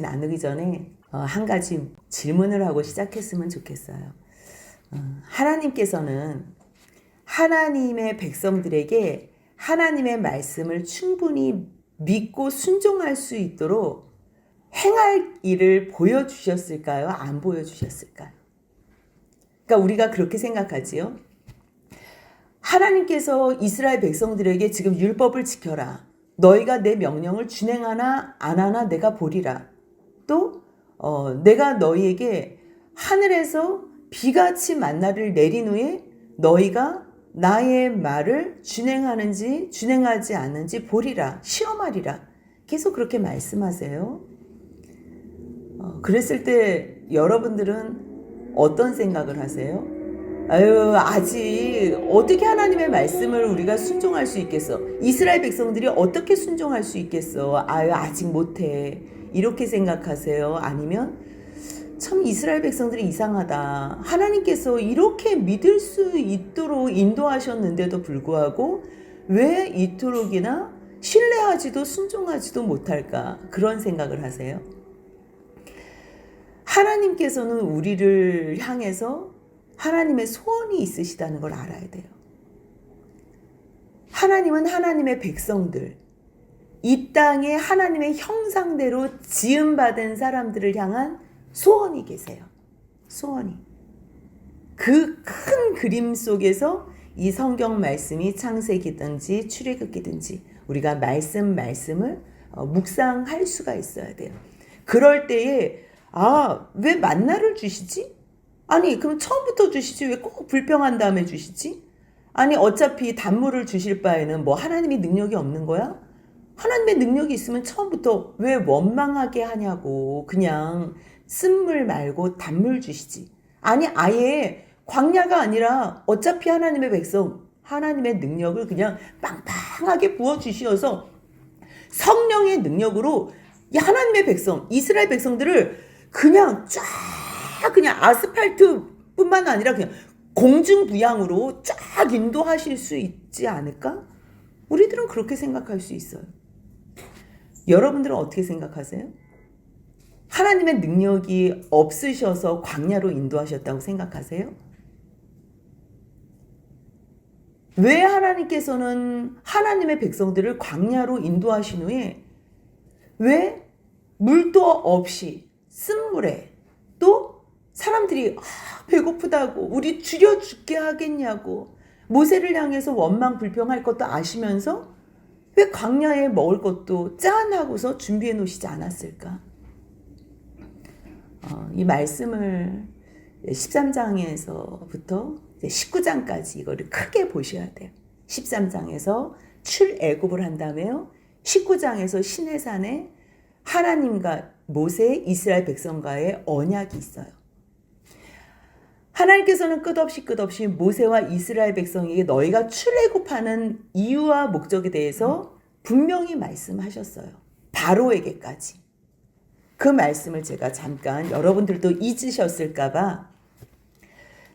나누기 전에 한 가지 질문을 하고 시작했으면 좋겠어요. 하나님께서는 하나님의 백성들에게 하나님의 말씀을 충분히 믿고 순종할 수 있도록 행할 일을 보여주셨을까요? 안 보여주셨을까요? 그러니까 우리가 그렇게 생각하지요. 하나님께서 이스라엘 백성들에게 지금 율법을 지켜라. 너희가 내 명령을 준행하나 안 하나 내가 보리라. 또 내가 너희에게 하늘에서 비같이 만나를 내린 후에 너희가 나의 말을 준행하는지 준행하지 않는지 보리라. 시험하리라. 계속 그렇게 말씀하세요. 그랬을 때 여러분들은 어떤 생각을 하세요? 아직 어떻게 하나님의 말씀을 우리가 순종할 수 있겠어? 이스라엘 백성들이 어떻게 순종할 수 있겠어? 아직 못해. 이렇게 생각하세요? 아니면 참 이스라엘 백성들이 이상하다. 하나님께서 이렇게 믿을 수 있도록 인도하셨는데도 불구하고 왜 이토록이나 신뢰하지도 순종하지도 못할까? 그런 생각을 하세요? 하나님께서는 우리를 향해서 하나님의 소원이 있으시다는 걸 알아야 돼요. 하나님은 하나님의 백성들, 이 땅에 하나님의 형상대로 지음받은 사람들을 향한 소원이 계세요. 소원이. 그 큰 그림 속에서 이 성경 말씀이 창세기든지 출애굽기든지 우리가 말씀을 묵상할 수가 있어야 돼요. 그럴 때에 왜 만나를 주시지? 아니 그럼 처음부터 주시지 왜 꼭 불평한 다음에 주시지? 아니 어차피 단물을 주실 바에는 뭐 하나님이 능력이 없는 거야? 하나님의 능력이 있으면 처음부터 왜 원망하게 하냐고. 그냥 쓴물 말고 단물 주시지. 아니 아예 광야가 아니라 어차피 하나님의 백성 하나님의 능력을 그냥 빵빵하게 부어주시어서 성령의 능력으로 이 하나님의 백성 이스라엘 백성들을 그냥 쫙 그냥 아스팔트뿐만 아니라 그냥 공중부양으로 쫙 인도하실 수 있지 않을까? 우리들은 그렇게 생각할 수 있어요. 여러분들은 어떻게 생각하세요? 하나님의 능력이 없으셔서 광야로 인도하셨다고 생각하세요? 왜 하나님께서는 하나님의 백성들을 광야로 인도하신 후에 왜 물도 없이 쓴물에 또 사람들이 배고프다고 우리 줄여 죽게 하겠냐고 모세를 향해서 원망 불평할 것도 아시면서 왜 광야에 먹을 것도 짠하고서 준비해 놓으시지 않았을까? 이 말씀을 13장에서부터 19장까지 이거를 크게 보셔야 돼요. 13장에서 출애굽을 한 다음에요. 19장에서 시내산에 하나님과 모세 이스라엘 백성과의 언약이 있어요. 하나님께서는 끝없이 모세와 이스라엘 백성에게 너희가 출애굽하는 이유와 목적에 대해서 분명히 말씀하셨어요. 바로에게까지. 그 말씀을 제가 잠깐 여러분들도 잊으셨을까봐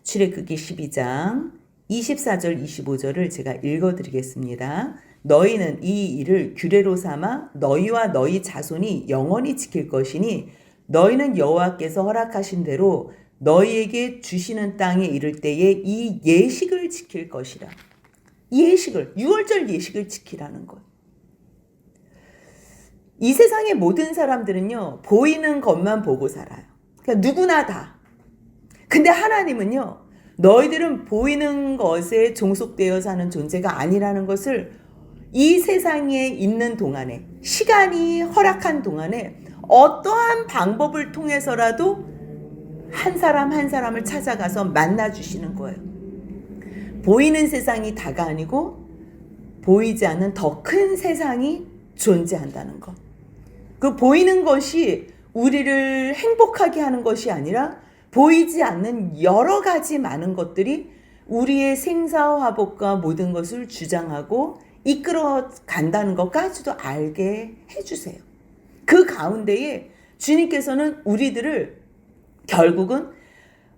출애굽기 12장 24절 25절을 제가 읽어드리겠습니다. 너희는 이 일을 규례로 삼아 너희와 너희 자손이 영원히 지킬 것이니 너희는 여호와께서 허락하신 대로 너희에게 주시는 땅에 이를 때에 이 예식을 지킬 것이라. 예식을, 유월절 예식을 지키라는 것. 이 세상의 모든 사람들은요, 보이는 것만 보고 살아요. 그러니까 누구나 다. 근데 하나님은요, 너희들은 보이는 것에 종속되어 사는 존재가 아니라는 것을 이 세상에 있는 동안에, 시간이 허락한 동안에 어떠한 방법을 통해서라도 한 사람 한 사람을 찾아가서 만나주시는 거예요. 보이는 세상이 다가 아니고 보이지 않는 더 큰 세상이 존재한다는 것. 그 보이는 것이 우리를 행복하게 하는 것이 아니라 보이지 않는 여러 가지 많은 것들이 우리의 생사화복과 모든 것을 주장하고 이끌어 간다는 것까지도 알게 해주세요. 그 가운데에 주님께서는 우리들을 결국은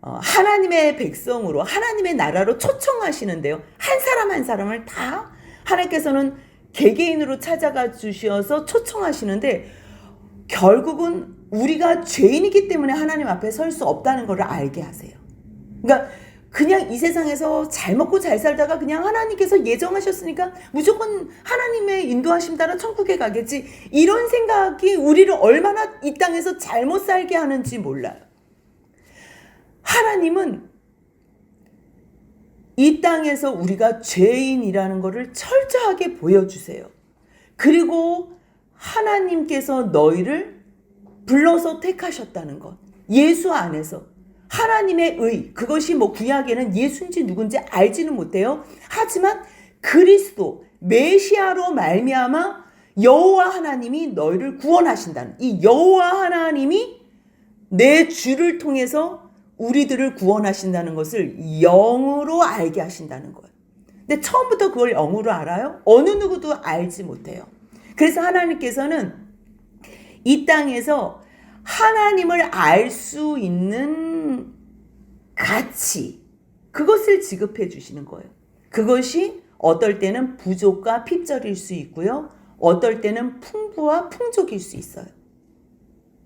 하나님의 백성으로 하나님의 나라로 초청하시는데요. 한 사람 한 사람을 다 하나님께서는 개개인으로 찾아가 주셔서 초청하시는데 결국은 우리가 죄인이기 때문에 하나님 앞에 설 수 없다는 것을 알게 하세요. 그러니까 그냥 이 세상에서 잘 먹고 잘 살다가 그냥 하나님께서 예정하셨으니까 무조건 하나님의 인도하심 따라 천국에 가겠지, 이런 생각이 우리를 얼마나 이 땅에서 잘못 살게 하는지 몰라요. 하나님은 이 땅에서 우리가 죄인이라는 것을 철저하게 보여주세요. 그리고 하나님께서 너희를 불러서 택하셨다는 것, 예수 안에서 하나님의 의, 그것이 뭐 구약에는 예수인지 누군지 알지는 못해요. 하지만 그리스도 메시아로 말미암아 여호와 하나님이 너희를 구원하신다는, 이 여호와 하나님이 내 주를 통해서 우리들을 구원하신다는 것을 영으로 알게 하신다는 거예요. 근데 처음부터 그걸 영으로 알아요? 어느 누구도 알지 못해요. 그래서 하나님께서는 이 땅에서 하나님을 알 수 있는 가치, 그것을 지급해 주시는 거예요. 그것이 어떨 때는 부족과 핍절일 수 있고요, 어떨 때는 풍부와 풍족일 수 있어요.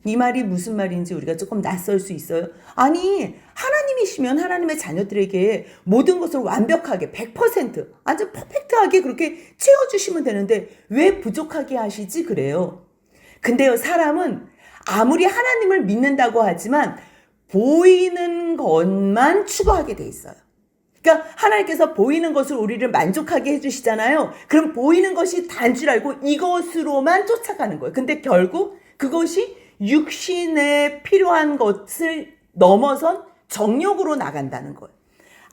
이 말이 무슨 말인지 우리가 조금 낯설 수 있어요. 아니, 하나님이시면 하나님의 자녀들에게 모든 것을 완벽하게 100% 아주 퍼펙트하게 그렇게 채워주시면 되는데 왜 부족하게 하시지? 그래요. 근데요, 사람은 아무리 하나님을 믿는다고 하지만 보이는 것만 추구하게 돼 있어요. 그러니까 하나님께서 보이는 것을 우리를 만족하게 해주시잖아요. 그럼 보이는 것이 단 줄 알고 이것으로만 쫓아가는 거예요. 근데 결국 그것이 육신에 필요한 것을 넘어선 정욕으로 나간다는 거예요.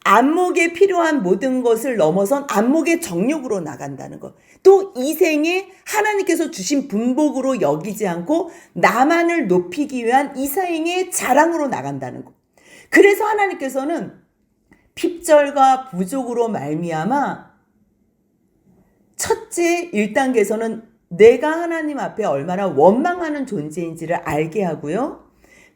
안목에 필요한 모든 것을 넘어선 안목의 정욕으로 나간다는 것. 또 이 생에 하나님께서 주신 분복으로 여기지 않고 나만을 높이기 위한 이 생의 자랑으로 나간다는 것. 그래서 하나님께서는 핍절과 부족으로 말미암아 첫째 1단계에서는 내가 하나님 앞에 얼마나 원망하는 존재인지를 알게 하고요.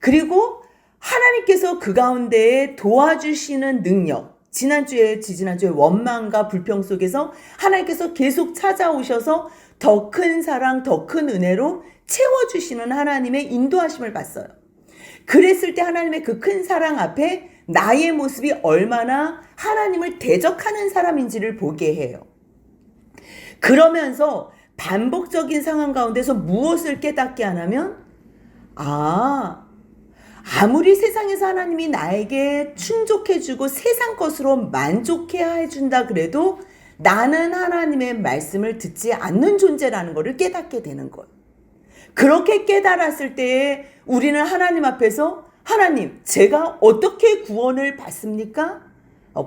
그리고 하나님께서 그 가운데에 도와주시는 능력, 지지난주에 원망과 불평 속에서 하나님께서 계속 찾아오셔서 더 큰 사랑, 더 큰 은혜로 채워주시는 하나님의 인도하심을 봤어요. 그랬을 때 하나님의 그 큰 사랑 앞에 나의 모습이 얼마나 하나님을 대적하는 사람인지를 보게 해요. 그러면서 반복적인 상황 가운데서 무엇을 깨닫게 하냐면, 아무리 세상에서 하나님이 나에게 충족해주고 세상 것으로 만족해 해준다 그래도 나는 하나님의 말씀을 듣지 않는 존재라는 것을 깨닫게 되는 거예요. 그렇게 깨달았을 때에 우리는 하나님 앞에서 하나님, 제가 어떻게 구원을 받습니까?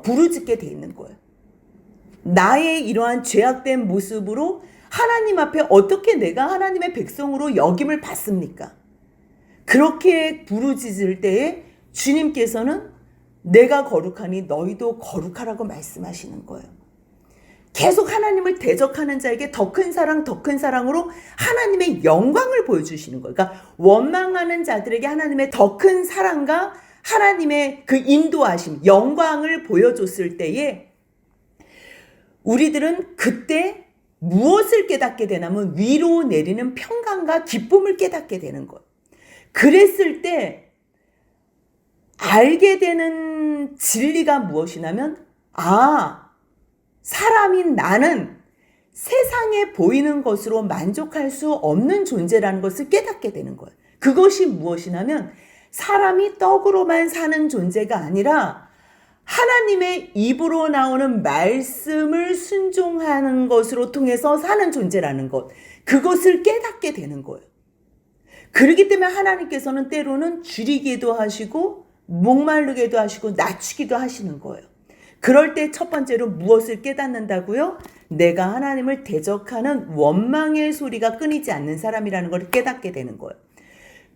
부르짖게 돼 있는 거예요. 나의 이러한 죄악된 모습으로 하나님 앞에 어떻게 내가 하나님의 백성으로 여김을 받습니까? 그렇게 부르짖을 때에 주님께서는 내가 거룩하니 너희도 거룩하라고 말씀하시는 거예요. 계속 하나님을 대적하는 자에게 더 큰 사랑, 더 큰 사랑으로 하나님의 영광을 보여주시는 거예요. 그러니까 원망하는 자들에게 하나님의 더 큰 사랑과 하나님의 그 인도하심, 영광을 보여줬을 때에 우리들은 그때 무엇을 깨닫게 되냐면 위로 내리는 평강과 기쁨을 깨닫게 되는 거예요. 그랬을 때 알게 되는 진리가 무엇이냐면, 사람인 나는 세상에 보이는 것으로 만족할 수 없는 존재라는 것을 깨닫게 되는 거예요. 그것이 무엇이냐면 사람이 떡으로만 사는 존재가 아니라 하나님의 입으로 나오는 말씀을 순종하는 것으로 통해서 사는 존재라는 것, 그것을 깨닫게 되는 거예요. 그렇기 때문에 하나님께서는 때로는 줄이기도 하시고 목마르게도 하시고 낮추기도 하시는 거예요. 그럴 때 첫 번째로 무엇을 깨닫는다고요? 내가 하나님을 대적하는 원망의 소리가 끊이지 않는 사람이라는 걸 깨닫게 되는 거예요.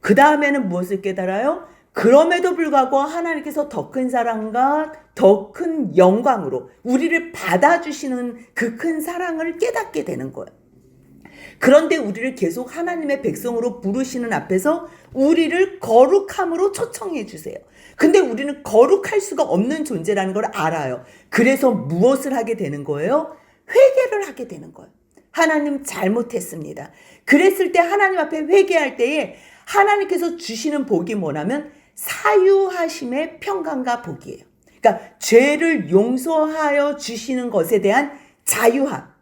그 다음에는 무엇을 깨달아요? 그럼에도 불구하고 하나님께서 더 큰 사랑과 더 큰 영광으로 우리를 받아주시는 그 큰 사랑을 깨닫게 되는 거예요. 그런데 우리를 계속 하나님의 백성으로 부르시는 앞에서 우리를 거룩함으로 초청해 주세요. 근데 우리는 거룩할 수가 없는 존재라는 걸 알아요. 그래서 무엇을 하게 되는 거예요? 회개를 하게 되는 거예요. 하나님 잘못했습니다. 그랬을 때 하나님 앞에 회개할 때에 하나님께서 주시는 복이 뭐냐면 사유하심의 평강과 복이에요. 그러니까 죄를 용서하여 주시는 것에 대한 자유함.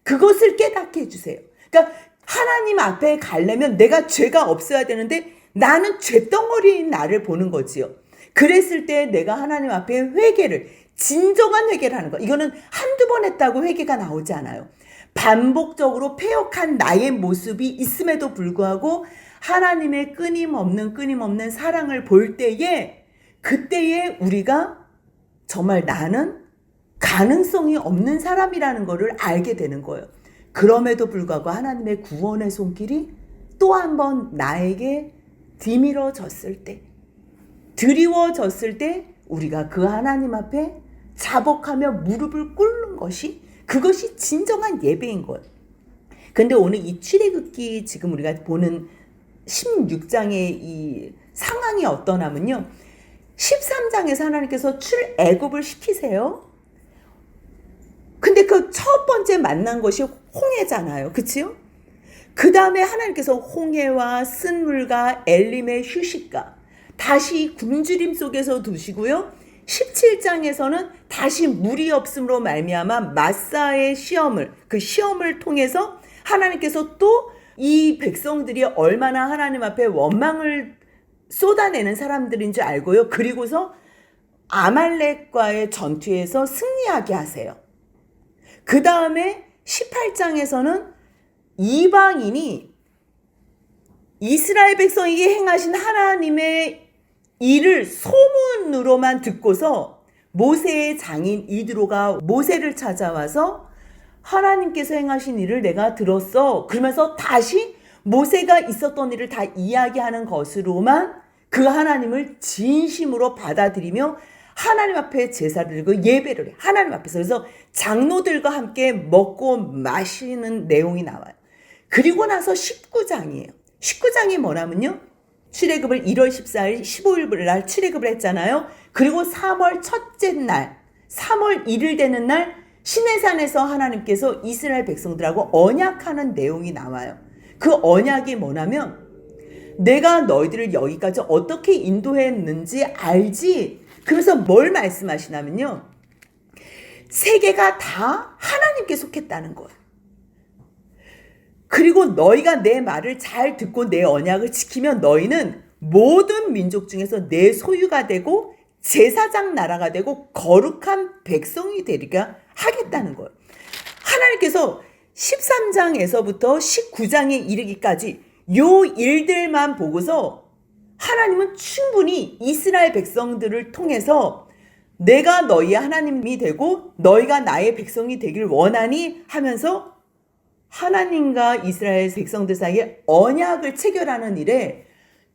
그것을 깨닫게 해주세요. 그러니까 하나님 앞에 가려면 내가 죄가 없어야 되는데 나는 죄덩어리인 나를 보는 거지요. 그랬을 때 내가 하나님 앞에 회개를, 진정한 회개를 하는 거. 이거는 한두 번 했다고 회개가 나오지 않아요. 반복적으로 패역한 나의 모습이 있음에도 불구하고 하나님의 끊임없는 사랑을 볼 때에, 그때에 우리가 정말 나는 가능성이 없는 사람이라는 것을 알게 되는 거예요. 그럼에도 불구하고 하나님의 구원의 손길이 또 한 번 나에게 디밀어졌을 때, 드리워졌을 때 우리가 그 하나님 앞에 자복하며 무릎을 꿇는 것이, 그것이 진정한 예배인 거예요. 근데 오늘 이 출애굽기 지금 우리가 보는 16장의 이 상황이 어떠냐면요, 13장에서 하나님께서 출애굽을 시키세요. 근데 그 첫 번째 만난 것이 홍해잖아요. 그치요? 그 다음에 하나님께서 홍해와 쓴물과 엘림의 휴식과 다시 굶주림 속에서 두시고요. 17장에서는 다시 물이 없음으로 말미암아 마사의 시험을, 그 시험을 통해서 하나님께서 또 이 백성들이 얼마나 하나님 앞에 원망을 쏟아내는 사람들인 줄 알고요. 그리고서 아말렉과의 전투에서 승리하게 하세요. 그 다음에 18장에서는 이방인이 이스라엘 백성에게 행하신 하나님의 일을 소문으로만 듣고서 모세의 장인 이드로가 모세를 찾아와서 하나님께서 행하신 일을 내가 들었어. 그러면서 다시 모세가 있었던 일을 다 이야기하는 것으로만 그 하나님을 진심으로 받아들이며 하나님 앞에 제사를 드리고 예배를 해. 하나님 앞에서. 그래서 장로들과 함께 먹고 마시는 내용이 나와요. 그리고 나서 19장이에요. 19장이 뭐냐면요, 출애굽을 1월 14일 15일 날 출애굽을 했잖아요. 그리고 3월 첫째 날, 3월 1일 되는 날 시내산에서 하나님께서 이스라엘 백성들하고 언약하는 내용이 나와요. 그 언약이 뭐냐면, 내가 너희들을 여기까지 어떻게 인도했는지 알지? 그래서 뭘 말씀하시냐면요, 세계가 다 하나님께 속했다는 거예요. 그리고 너희가 내 말을 잘 듣고 내 언약을 지키면 너희는 모든 민족 중에서 내 소유가 되고 제사장 나라가 되고 거룩한 백성이 되리가 하겠다는 거예요. 하나님께서 13장에서부터 19장에 이르기까지 요 일들만 보고서 하나님은 충분히 이스라엘 백성들을 통해서 내가 너희의 하나님이 되고 너희가 나의 백성이 되길 원하니 하면서 하나님과 이스라엘 백성들 사이에 언약을 체결하는 일에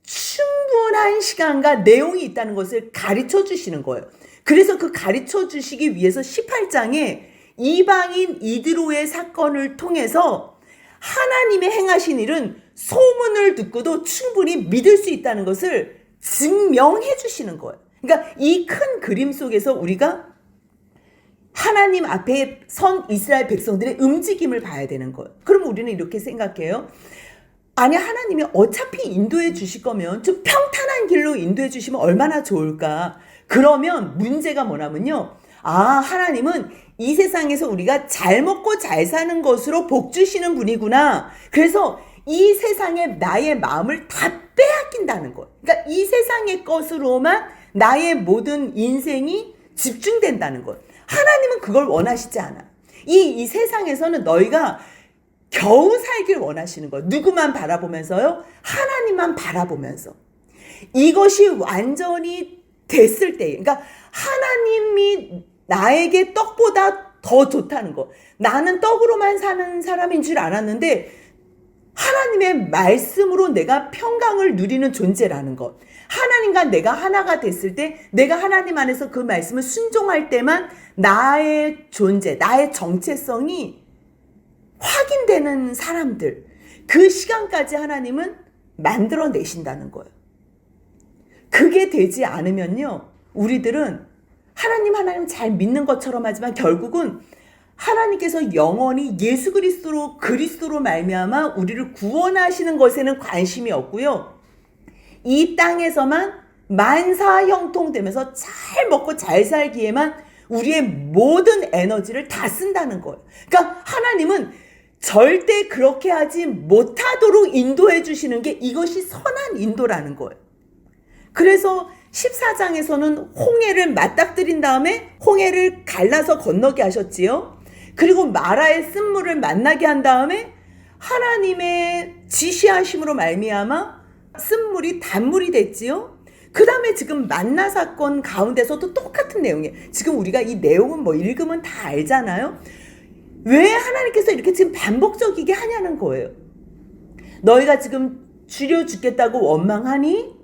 충분한 시간과 내용이 있다는 것을 가르쳐 주시는 거예요. 그래서 그 가르쳐 주시기 위해서 18장에 이방인 이드로의 사건을 통해서 하나님의 행하신 일은 소문을 듣고도 충분히 믿을 수 있다는 것을 증명해 주시는 거예요. 그러니까 이 큰 그림 속에서 우리가 하나님 앞에 선 이스라엘 백성들의 움직임을 봐야 되는 거예요. 그럼 우리는 이렇게 생각해요. 아니, 하나님이 어차피 인도해 주실 거면 좀 평탄한 길로 인도해 주시면 얼마나 좋을까. 그러면 문제가 뭐냐면요, 하나님은 이 세상에서 우리가 잘 먹고 잘 사는 것으로 복 주시는 분이구나. 그래서 이 세상에 나의 마음을 다 빼앗긴다는 거예요. 그러니까 이 세상의 것으로만 나의 모든 인생이 집중된다는 거예요. 하나님은 그걸 원하시지 않아. 이 세상에서는 너희가 겨우 살길 원하시는 거예요. 누구만 바라보면서요? 하나님만 바라보면서. 이것이 완전히 됐을 때, 그러니까 하나님이 나에게 떡보다 더 좋다는 거. 나는 떡으로만 사는 사람인 줄 알았는데 하나님의 말씀으로 내가 평강을 누리는 존재라는 것. 하나님과 내가 하나가 됐을 때, 내가 하나님 안에서 그 말씀을 순종할 때만 나의 존재, 나의 정체성이 확인되는 사람들, 그 시간까지 하나님은 만들어내신다는 거예요. 그게 되지 않으면요, 우리들은 하나님 잘 믿는 것처럼 하지만 결국은 하나님께서 영원히 예수 그리스도로 말미암아 우리를 구원하시는 것에는 관심이 없고요, 이 땅에서만 만사형통되면서 잘 먹고 잘 살기에만 우리의 모든 에너지를 다 쓴다는 거예요. 그러니까 하나님은 절대 그렇게 하지 못하도록 인도해 주시는 게 이것이 선한 인도라는 거예요. 그래서 14장에서는 홍해를 맞닥뜨린 다음에 홍해를 갈라서 건너게 하셨지요. 그리고 마라의 쓴물을 만나게 한 다음에 하나님의 지시하심으로 말미암아 쓴물이 단물이 됐지요. 그 다음에 지금 만나 사건 가운데서도 똑같은 내용이에요. 지금 우리가 이 내용은 뭐 읽으면 다 알잖아요. 왜 하나님께서 이렇게 지금 반복적이게 하냐는 거예요. 너희가 지금 줄여 죽겠다고 원망하니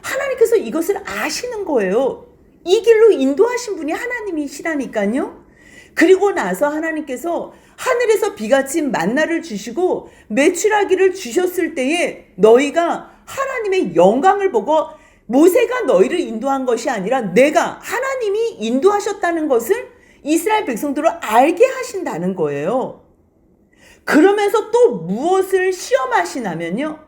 하나님께서 이것을 아시는 거예요. 이 길로 인도하신 분이 하나님이시라니까요. 그리고 나서 하나님께서 하늘에서 비같이 만나를 주시고 메추라기를 주셨을 때에 너희가 하나님의 영광을 보고 모세가 너희를 인도한 것이 아니라 내가 하나님이 인도하셨다는 것을 이스라엘 백성들을 알게 하신다는 거예요. 그러면서 또 무엇을 시험하시냐면요.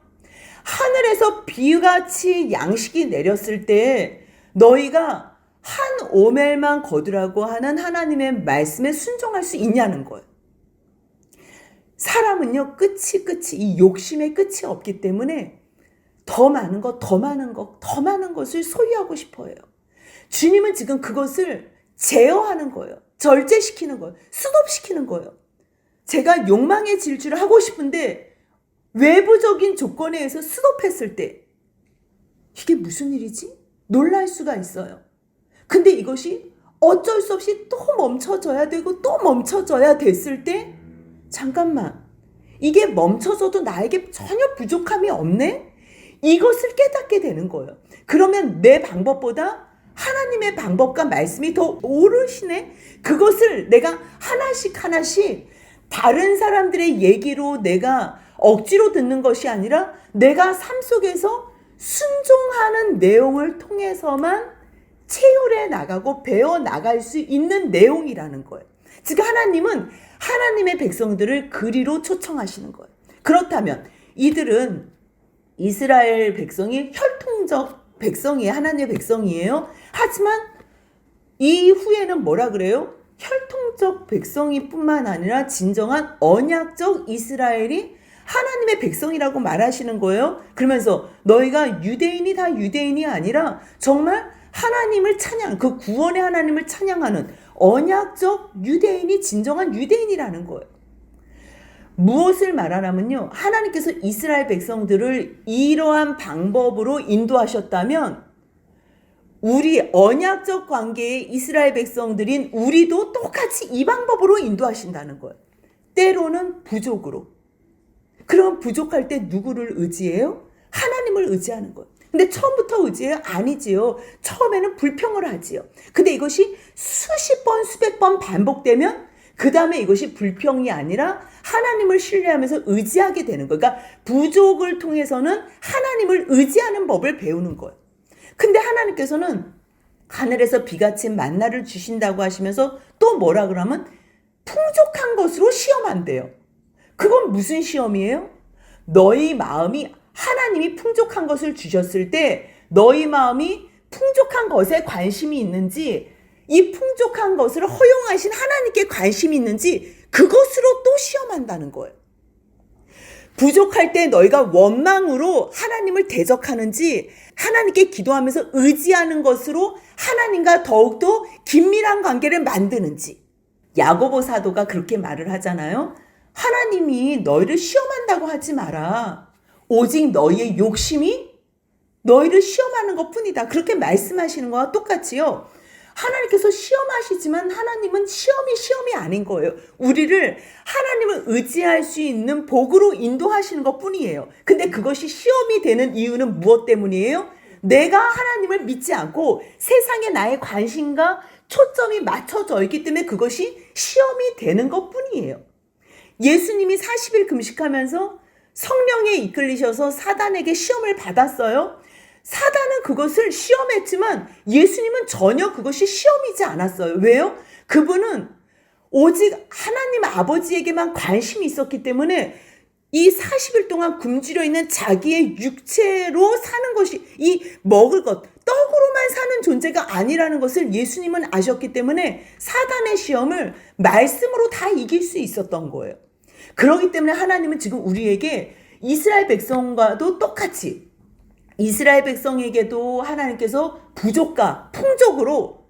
하늘에서 비같이 양식이 내렸을 때 너희가 한 오멜만 거두라고 하는 하나님의 말씀에 순종할 수 있냐는 거예요. 사람은요, 끝이 이 욕심의 끝이 없기 때문에 더 많은 것을 소유하고 싶어해요. 주님은 지금 그것을 제어하는 거예요. 절제시키는 거예요. 스톱시키는 거예요. 제가 욕망의 질주를 하고 싶은데 외부적인 조건에 의해서 스톱했을 때 이게 무슨 일이지? 놀랄 수가 있어요. 근데 이것이 어쩔 수 없이 또 멈춰져야 되고 또 멈춰져야 됐을 때 잠깐만, 이게 멈춰져도 나에게 전혀 부족함이 없네? 이것을 깨닫게 되는 거예요. 그러면 내 방법보다 하나님의 방법과 말씀이 더 오르시네? 그것을 내가 하나씩 다른 사람들의 얘기로 내가 억지로 듣는 것이 아니라 내가 삶 속에서 순종하는 내용을 통해서만 체휼해 나가고 배워 나갈 수 있는 내용이라는 거예요. 즉 하나님은 하나님의 백성들을 그리로 초청하시는 거예요. 그렇다면 이들은 이스라엘 백성이 혈통적 백성이에요. 하나님의 백성이에요. 하지만 이후에는 뭐라 그래요? 혈통적 백성이 뿐만 아니라 진정한 언약적 이스라엘이 하나님의 백성이라고 말하시는 거예요. 그러면서 너희가 유대인이 다 유대인이 아니라 정말 하나님을 그 구원의 하나님을 찬양하는 언약적 유대인이 진정한 유대인이라는 거예요. 무엇을 말하냐면요. 하나님께서 이스라엘 백성들을 이러한 방법으로 인도하셨다면 우리 언약적 관계의 이스라엘 백성들인 우리도 똑같이 이 방법으로 인도하신다는 거예요. 때로는 부족으로. 그럼 부족할 때 누구를 의지해요? 하나님을 의지하는 거예요. 근데 처음부터 의지해요? 아니지요. 처음에는 불평을 하지요. 근데 이것이 수십 번, 수백 번 반복되면 그 다음에 이것이 불평이 아니라 하나님을 신뢰하면서 의지하게 되는 거예요. 그러니까 부족을 통해서는 하나님을 의지하는 법을 배우는 거예요. 근데 하나님께서는 하늘에서 비같이 만나를 주신다고 하시면서 또 뭐라 그러면 풍족한 것으로 시험한대요. 그건 무슨 시험이에요? 너희 마음이 하나님이 풍족한 것을 주셨을 때 너희 마음이 풍족한 것에 관심이 있는지 이 풍족한 것을 허용하신 하나님께 관심이 있는지 그것으로 또 시험한다는 거예요. 부족할 때 너희가 원망으로 하나님을 대적하는지 하나님께 기도하면서 의지하는 것으로 하나님과 더욱더 긴밀한 관계를 만드는지. 야고보 사도가 그렇게 말을 하잖아요. 하나님이 너희를 시험한다고 하지 마라. 오직 너희의 욕심이 너희를 시험하는 것뿐이다. 그렇게 말씀하시는 거와 똑같이요. 하나님께서 시험하시지만 하나님은 시험이 아닌 거예요. 우리를 하나님을 의지할 수 있는 복으로 인도하시는 것뿐이에요. 근데 그것이 시험이 되는 이유는 무엇 때문이에요? 내가 하나님을 믿지 않고 세상에 나의 관심과 초점이 맞춰져 있기 때문에 그것이 시험이 되는 것뿐이에요. 예수님이 40일 금식하면서 성령에 이끌리셔서 사단에게 시험을 받았어요. 사단은 그것을 시험했지만 예수님은 전혀 그것이 시험이지 않았어요. 왜요? 그분은 오직 하나님 아버지에게만 관심이 있었기 때문에 이 40일 동안 굶주려 있는 자기의 육체로 사는 것이 이 먹을 것, 떡으로만 사는 존재가 아니라는 것을 예수님은 아셨기 때문에 사단의 시험을 말씀으로 다 이길 수 있었던 거예요. 그렇기 때문에 하나님은 지금 우리에게 이스라엘 백성과도 똑같이 이스라엘 백성에게도 하나님께서 부족과 풍족으로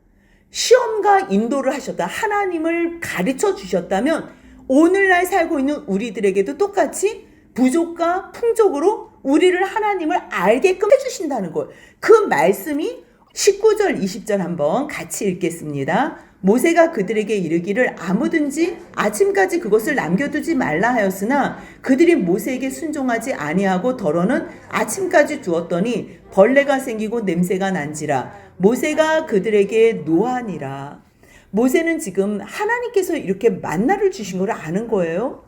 시험과 인도를 하셨다. 하나님을 가르쳐 주셨다면 오늘날 살고 있는 우리들에게도 똑같이 부족과 풍족으로 우리를 하나님을 알게끔 해주신다는 것. 그 말씀이 19절 20절 한번 같이 읽겠습니다. 모세가 그들에게 이르기를 아무든지 아침까지 그것을 남겨두지 말라 하였으나 그들이 모세에게 순종하지 아니하고 덜어는 아침까지 두었더니 벌레가 생기고 냄새가 난지라. 모세가 그들에게 노하니라. 모세는 지금 하나님께서 이렇게 만나를 주신 걸 아는 거예요.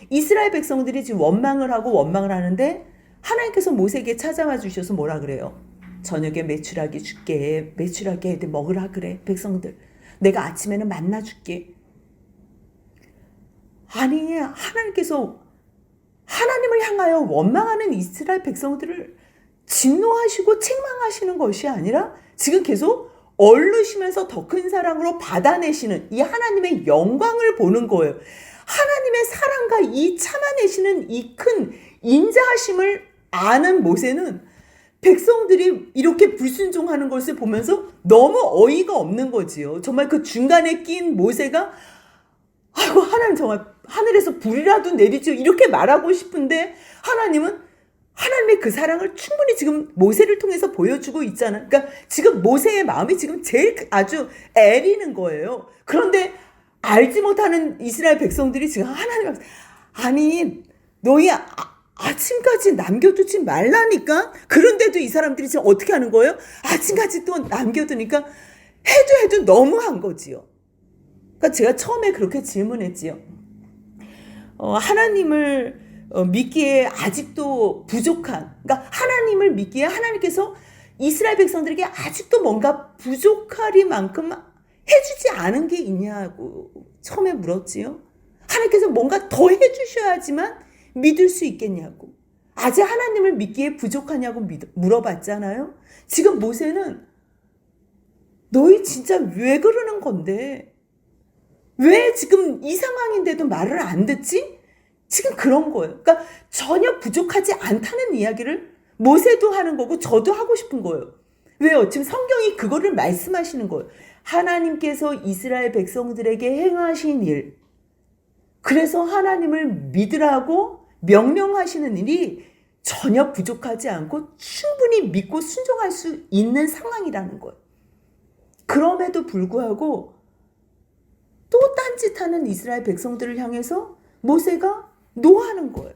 이스라엘 백성들이 지금 원망을 하는데 하나님께서 모세에게 찾아와 주셔서 뭐라 그래요? 저녁에 메추라기 줄게. 메추라기 애들 먹으라 그래. 백성들. 내가 아침에는 만나 줄게. 아니, 하나님께서 하나님을 향하여 원망하는 이스라엘 백성들을 진노하시고 책망하시는 것이 아니라 지금 계속 얼르시면서 더 큰 사랑으로 받아내시는 이 하나님의 영광을 보는 거예요. 하나님의 사랑과 이 참아내시는 이 큰 인자하심을 아는 모세는 백성들이 이렇게 불순종하는 것을 보면서 너무 어이가 없는 거지요. 정말 그 중간에 낀 모세가 아이고 하나님 정말 하늘에서 불이라도 내리죠 이렇게 말하고 싶은데 하나님은 하나님의 그 사랑을 충분히 지금 모세를 통해서 보여주고 있잖아. 그러니까 지금 모세의 마음이 지금 제일 아주 애리는 거예요. 그런데 알지 못하는 이스라엘 백성들이 지금 하나님 앞에 아니 너희 아침까지 남겨두지 말라니까. 그런데도 이 사람들이 지금 어떻게 하는 거예요? 아침까지 또 남겨두니까 해도 너무한 거지요. 그러니까 제가 처음에 그렇게 질문했지요. 하나님을 믿기에 아직도 부족한, 그러니까 하나님을 믿기에 하나님께서 이스라엘 백성들에게 아직도 뭔가 부족하리만큼 해주지 않은 게 있냐고 처음에 물었지요. 하나님께서 뭔가 더 해주셔야지만 믿을 수 있겠냐고. 아직 하나님을 믿기에 부족하냐고 물어봤잖아요. 지금 모세는 너희 진짜 왜 그러는 건데? 왜 지금 이 상황인데도 말을 안 듣지? 지금 그런 거예요. 그러니까 전혀 부족하지 않다는 이야기를 모세도 하는 거고 저도 하고 싶은 거예요. 왜요? 지금 성경이 그거를 말씀하시는 거예요. 하나님께서 이스라엘 백성들에게 행하신 일, 그래서 하나님을 믿으라고 명령하시는 일이 전혀 부족하지 않고 충분히 믿고 순종할 수 있는 상황이라는 거예요. 그럼에도 불구하고 또 딴짓하는 이스라엘 백성들을 향해서 모세가 노하는 거예요.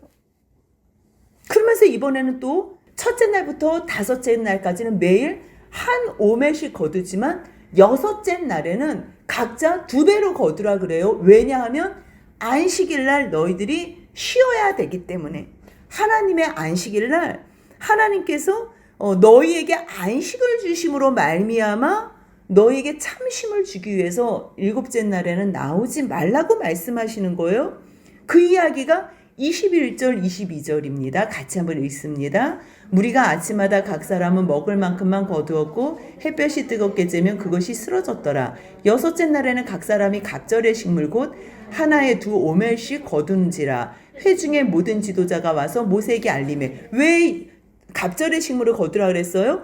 그러면서 이번에는 또 첫째 날부터 다섯째 날까지는 매일 한 오멜씩 거두지만 여섯째 날에는 각자 2배로 거두라 그래요. 왜냐하면 안식일 날 너희들이 쉬어야 되기 때문에. 하나님의 안식일 날 하나님께서 너희에게 안식을 주심으로 말미암아 너희에게 참심을 주기 위해서 7째 날에는 나오지 말라고 말씀하시는 거예요. 그 이야기가 21절 22절입니다. 같이 한번 읽습니다. 무리가 아침마다 각 사람은 먹을 만큼만 거두었고 햇볕이 뜨겁게 쬐면 그것이 쓰러졌더라. 6째 날에는 각 사람이 각절의 식물 곧 하나에 2 오멜씩 거둔지라. 회중의 모든 지도자가 와서 모세에게 알림해. 왜 갑절의 식물을 거두라 그랬어요?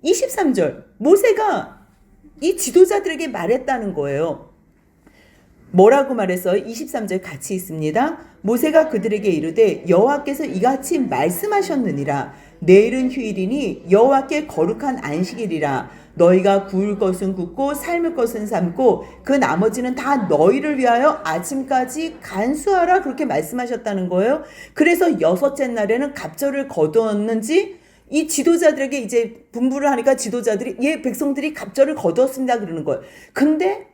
23절 모세가 이 지도자들에게 말했다는 거예요. 뭐라고 말했어요? 23절 같이 있습니다. 모세가 그들에게 이르되 여호와께서 이같이 말씀하셨느니라. 내일은 휴일이니 여호와께 거룩한 안식일이라. 너희가 구울 것은 굽고 삶을 것은 삶고 그 나머지는 다 너희를 위하여 아침까지 간수하라. 그렇게 말씀하셨다는 거예요. 그래서 6째 날에는 갑절을 거두었는지 이 지도자들에게 이제 분부를 하니까 지도자들이 백성들이 갑절을 거두었습니다 그러는 거예요. 근데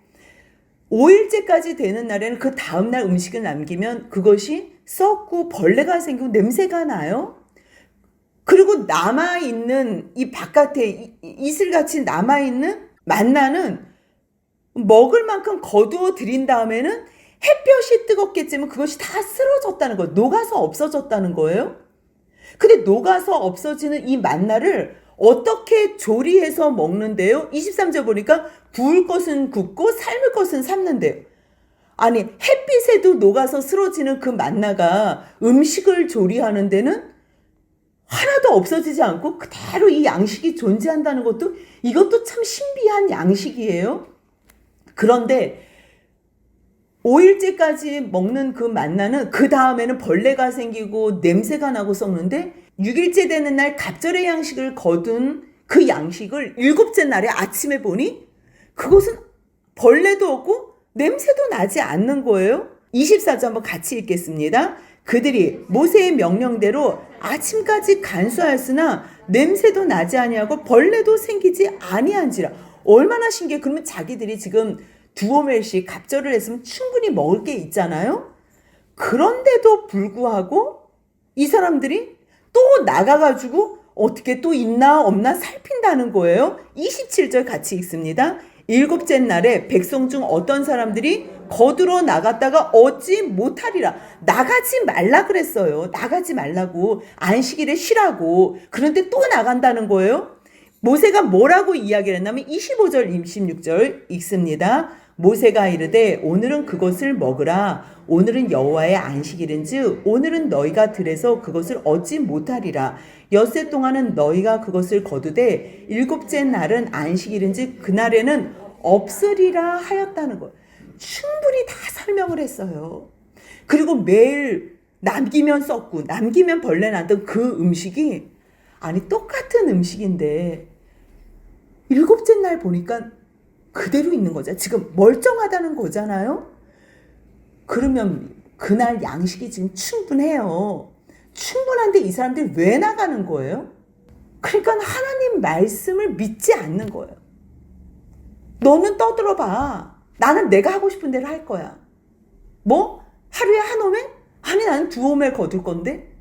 5일째까지 되는 날에는 그 다음날 음식을 남기면 그것이 썩고 벌레가 생기고 냄새가 나요. 그리고 남아있는 이 바깥에 이슬같이 남아있는 만나는 먹을 만큼 거두어 드린 다음에는 햇볕이 뜨겁겠지만 그것이 다 쓰러졌다는 거예요. 녹아서 없어졌다는 거예요. 근데 녹아서 없어지는 이 만나를 어떻게 조리해서 먹는데요? 23절 보니까 구울 것은 굽고 삶을 것은 삶는데요. 아니, 햇빛에도 녹아서 쓰러지는 그 만나가 음식을 조리하는 데는 하나도 없어지지 않고 그대로 이 양식이 존재한다는 것도, 이것도 참 신비한 양식이에요. 그런데 5일째까지 먹는 그 만나는 그 다음에는 벌레가 생기고 냄새가 나고 썩는데, 6일째 되는 날 갑절의 양식을 거둔 그 양식을 7째 날에 아침에 보니 그것은 벌레도 없고 냄새도 나지 않는 거예요. 24절 한번 같이 읽겠습니다. 그들이 모세의 명령대로 아침까지 간수하였으나 냄새도 나지 아니하고 벌레도 생기지 아니한지라. 얼마나 신기해. 그러면 자기들이 지금 두오멜씩 갑절을 했으면 충분히 먹을 게 있잖아요. 그런데도 불구하고 이 사람들이 또 나가가지고 어떻게 또 있나 없나 살핀다는 거예요. 27절 같이 읽습니다. 7째 날에 백성 중 어떤 사람들이 거두러 나갔다가 얻지 못하리라. 나가지 말라 그랬어요. 나가지 말라고. 안식일에 쉬라고. 그런데 또 나간다는 거예요. 모세가 뭐라고 이야기를 했냐면 25절 26절 읽습니다. 모세가 이르되 오늘은 그것을 먹으라. 오늘은 여호와의 안식일인즉 오늘은 너희가 들에서 그것을 얻지 못하리라. 엿새 동안은 너희가 그것을 거두되 7째 날은 안식일인즉 그날에는 없으리라 하였다는 것. 충분히 다 설명을 했어요. 그리고 매일 남기면 썩고 남기면 벌레 나던 그 음식이, 아니 똑같은 음식인데 7째 날 보니까 그대로 있는 거죠. 지금 멀쩡하다는 거잖아요. 그러면 그날 양식이 지금 충분해요. 충분한데 이 사람들이 왜 나가는 거예요? 그러니까 하나님 말씀을 믿지 않는 거예요. 너는 떠들어봐. 나는 내가 하고 싶은 대로 할 거야. 뭐? 하루에 한 오멜? 아니 나는 2오멜 거둘 건데?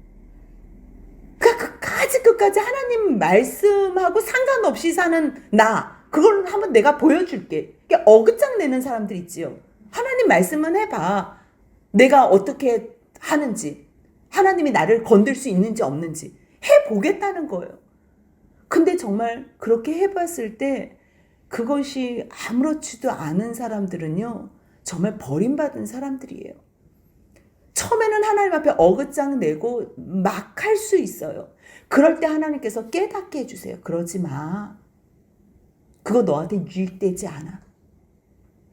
그러니까 끝까지 하나님 말씀하고 상관없이 사는 나, 그걸 한번 내가 보여줄게. 어긋장 내는 사람들 있지요. 하나님 말씀만 해봐. 내가 어떻게 하는지, 하나님이 나를 건들 수 있는지 없는지 해보겠다는 거예요. 근데 정말 그렇게 해봤을 때 그것이 아무렇지도 않은 사람들은요, 정말 버림받은 사람들이에요. 처음에는 하나님 앞에 어긋장 내고 막 할 수 있어요. 그럴 때 하나님께서 깨닫게 해주세요. 그러지 마. 그거 너한테 유익되지 않아.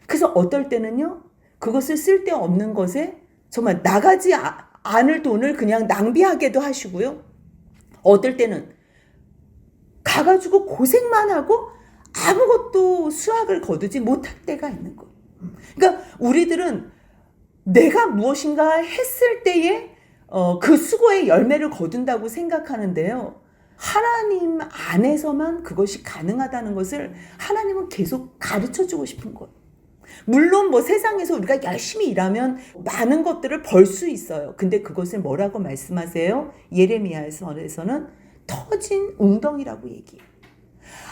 그래서 어떨 때는요, 그것을 쓸데없는 것에 정말 나가지 않을 돈을 그냥 낭비하게도 하시고요. 어떨 때는 가가지고 고생만 하고 아무것도 수확을 거두지 못할 때가 있는 거예요. 그러니까 우리들은 내가 무엇인가 했을 때에 그 수고의 열매를 거둔다고 생각하는데요. 하나님 안에서만 그것이 가능하다는 것을 하나님은 계속 가르쳐주고 싶은 거예요. 물론 뭐 세상에서 우리가 열심히 일하면 많은 것들을 벌 수 있어요. 근데 그것을 뭐라고 말씀하세요? 예레미야에서는 터진 웅덩이라고 얘기해요.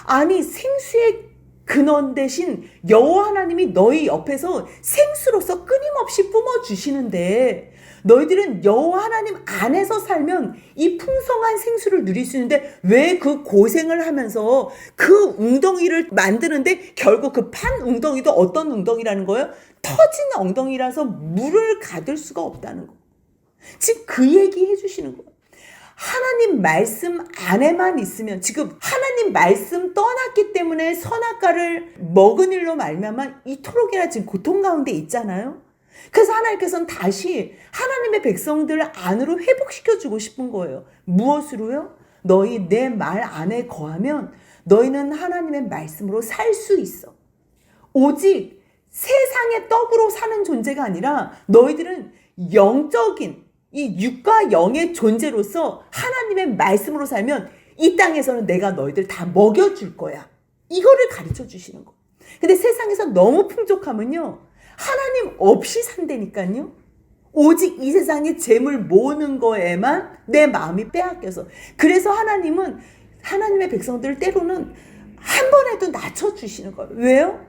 아니 생수의 근원 대신 여호와 하나님이 너희 옆에서 생수로서 끊임없이 뿜어주시는데, 너희들은 여호와 하나님 안에서 살면 이 풍성한 생수를 누릴 수 있는데 왜 그 고생을 하면서 그 웅덩이를 만드는데 결국 그 판 웅덩이도 어떤 웅덩이라는 거예요? 터진 엉덩이라서 물을 가둘 수가 없다는 거. 지금 그 얘기 해주시는 거예요. 하나님 말씀 안에만 있으면, 지금 하나님 말씀 떠났기 때문에 선악과를 먹은 일로 말미암아 이토록이나 지금 고통 가운데 있잖아요. 그래서 하나님께서는 다시 하나님의 백성들 안으로 회복시켜주고 싶은 거예요. 무엇으로요? 너희 내 말 안에 거하면 너희는 하나님의 말씀으로 살 수 있어. 오직 세상의 떡으로 사는 존재가 아니라 너희들은 영적인 이 육과 영의 존재로서 하나님의 말씀으로 살면 이 땅에서는 내가 너희들 다 먹여줄 거야. 이거를 가르쳐 주시는 거. 근데 세상에서 너무 풍족하면요, 하나님 없이 산다니까요. 오직 이 세상에 재물 모으는 거에만 내 마음이 빼앗겨서. 그래서 하나님은 하나님의 백성들을 때로는 한 번에도 낮춰주시는 거예요. 왜요?